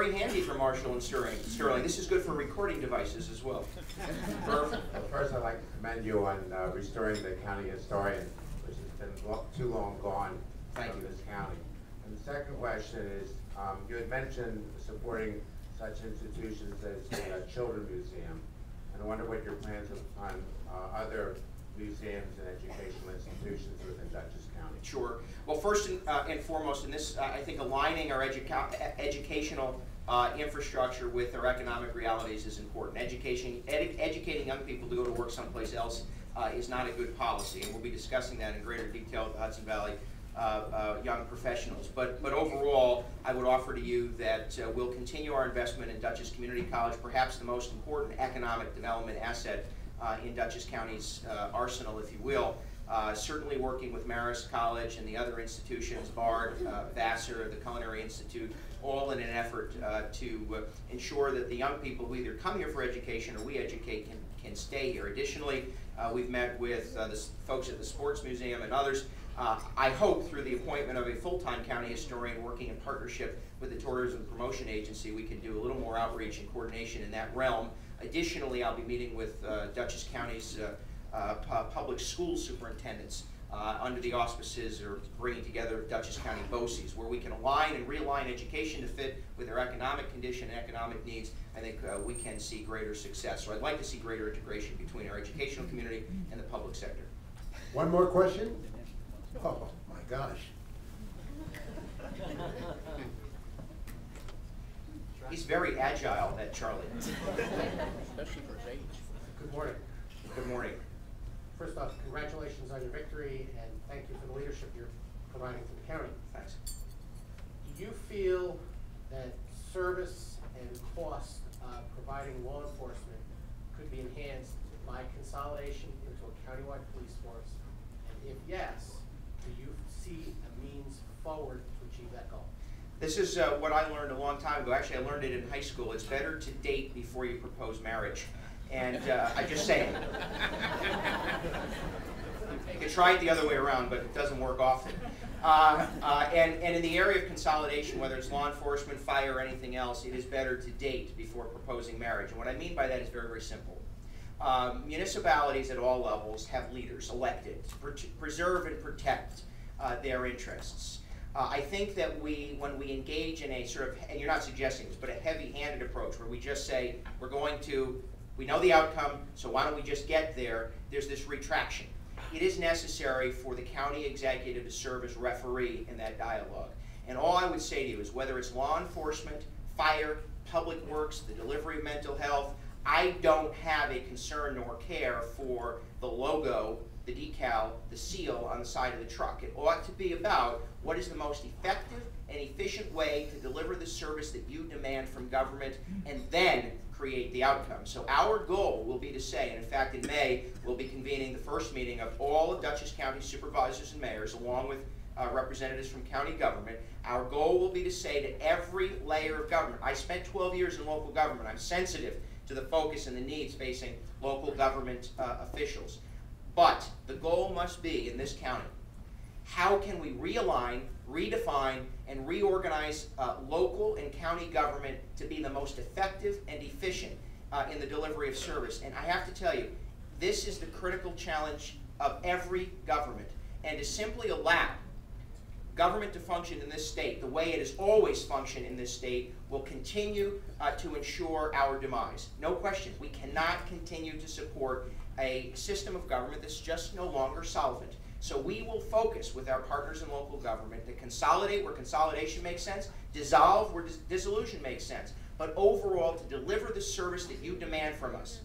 very handy for Marshall and Sterling. This is good for recording devices as well. First, I'd like to commend you on restoring the county historian, which has been too long gone from this county. And the second question is, you had mentioned supporting such institutions as the Children's Museum, and I wonder what your plans are on other museums and educational institutions within Dutchess County. Sure. Well, first and foremost, in this, I think aligning our educational infrastructure with our economic realities is important. Educating young people to go to work someplace else is not a good policy, and we'll be discussing that in greater detail with the Hudson Valley young professionals. But overall, I would offer to you that we'll continue our investment in Dutchess Community College, perhaps the most important economic development asset in Dutchess County's arsenal, if you will. Certainly working with Marist College and the other institutions, Bard, Vassar, the Culinary Institute, all in an effort to ensure that the young people who either come here for education or we educate can stay here. Additionally, we've met with the folks at the Sports Museum and others. I hope through the appointment of a full-time county historian working in partnership with the Tourism Promotion Agency, we can do a little more outreach and coordination in that realm. Additionally, I'll be meeting with Dutchess County's public school superintendents under the auspices or bringing together Dutchess County BOCES, where we can align and realign education to fit with their economic condition and economic needs. I think we can see greater success. So I'd like to see greater integration between our educational community and the public sector. One more question? Oh my gosh. He's very agile, that Charlie. Especially for his age. Good morning. Good morning. First off, congratulations on your victory, and thank you for the leadership you're providing to the county. Thanks. Do you feel that service and cost of providing law enforcement could be enhanced by consolidation into a countywide police force? And if yes, do you see a means forward to achieve that goal? This is what I learned a long time ago. Actually, I learned it in high school. It's better to date before you propose marriage. And I just say it. You can try it the other way around, but it doesn't work often. And in the area of consolidation, whether it's law enforcement, fire, or anything else, it is better to date before proposing marriage. And what I mean by that is very, very simple. Municipalities at all levels have leaders elected to preserve and protect their interests. I think that when we engage in a sort of, and you're not suggesting this, but a heavy-handed approach where we just say, we know the outcome, so why don't we just get there, there's this retraction. It is necessary for the county executive to serve as referee in that dialogue. And all I would say to you is whether it's law enforcement, fire, public works, the delivery of mental health, I don't have a concern nor care for the logo, the decal, the seal on the side of the truck. It ought to be about what is the most effective and efficient way to deliver the service that you demand from government, and then create the outcome. So our goal will be to say, and in fact in May, we'll be convening the first meeting of all of Dutchess County supervisors and mayors, along with representatives from county government. Our goal will be to say to every layer of government, I spent 12 years in local government, I'm sensitive to the focus and the needs facing local government officials. But the goal must be, in this county, how can we realign, redefine, and reorganize local and county government to be the most effective and efficient in the delivery of service? And I have to tell you, this is the critical challenge of every government. And to simply allow government to function in this state the way it has always functioned in this state will continue to ensure our demise. No question, we cannot continue to support a system of government that's just no longer solvent. So we will focus with our partners in local government to consolidate where consolidation makes sense, dissolve where dissolution makes sense, but overall to deliver the service that you demand from us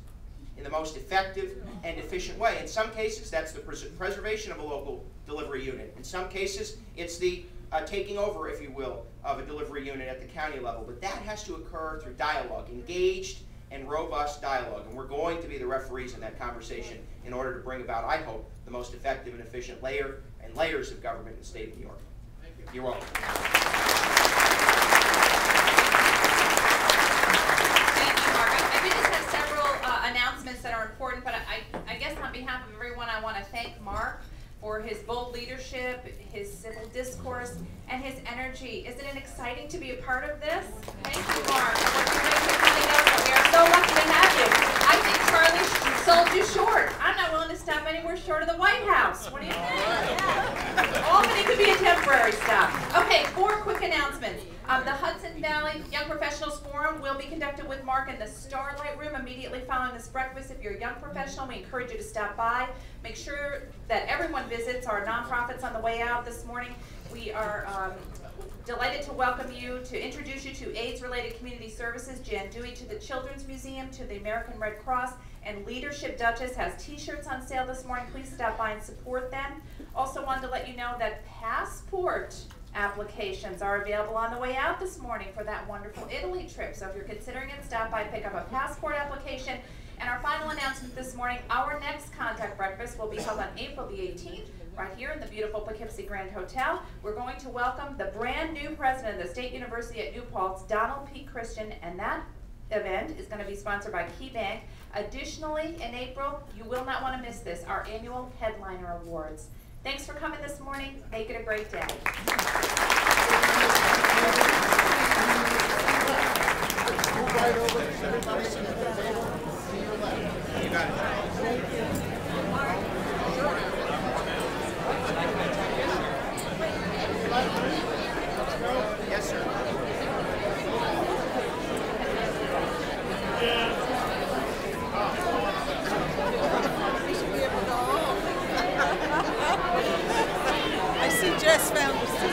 in the most effective and efficient way. In some cases, that's the preservation of a local delivery unit. In some cases, it's the taking over, if you will, of a delivery unit at the county level. But that has to occur through dialogue, engaged and robust dialogue. And we're going to be the referees in that conversation in order to bring about, I hope, the most effective and efficient layers of government in the state of New York. Thank you. You're welcome. Thank you, Mark. I do just have several announcements that are important, but I guess on behalf of everyone, I want to thank Mark for his bold leadership, his civil discourse, and his energy. Isn't it exciting to be a part of this? Thank you, Mark. forum will be conducted with Mark in the Starlight Room immediately following this breakfast. If you're a young professional, we encourage you to stop by. Make sure that everyone visits our nonprofits on the way out this morning. We are delighted to welcome you, to introduce you to AIDS-related community services. Jan Dewey to the Children's Museum, to the American Red Cross, and Leadership Duchess has t-shirts on sale this morning. Please stop by and support them. Also wanted to let you know that passport applications are available on the way out this morning for that wonderful Italy trip. So if you're considering it, stop by, pick up a passport application. And our final announcement this morning, our next contact breakfast will be held on April the 18th, right here in the beautiful Poughkeepsie Grand Hotel. We're going to welcome the brand new president of the State University at New Paltz, Donald P. Christian, and that event is going to be sponsored by KeyBank. Additionally, in April, you will not want to miss this, our annual Headliner Awards. Thanks for coming this morning. Make it a great day. You got it. Yes, sir. I see Jess found a seat.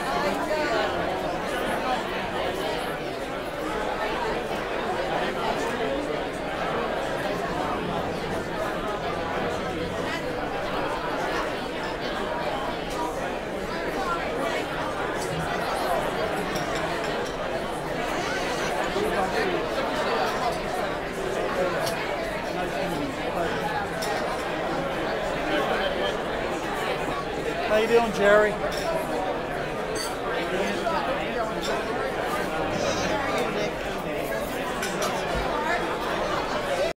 How you doing, Jerry?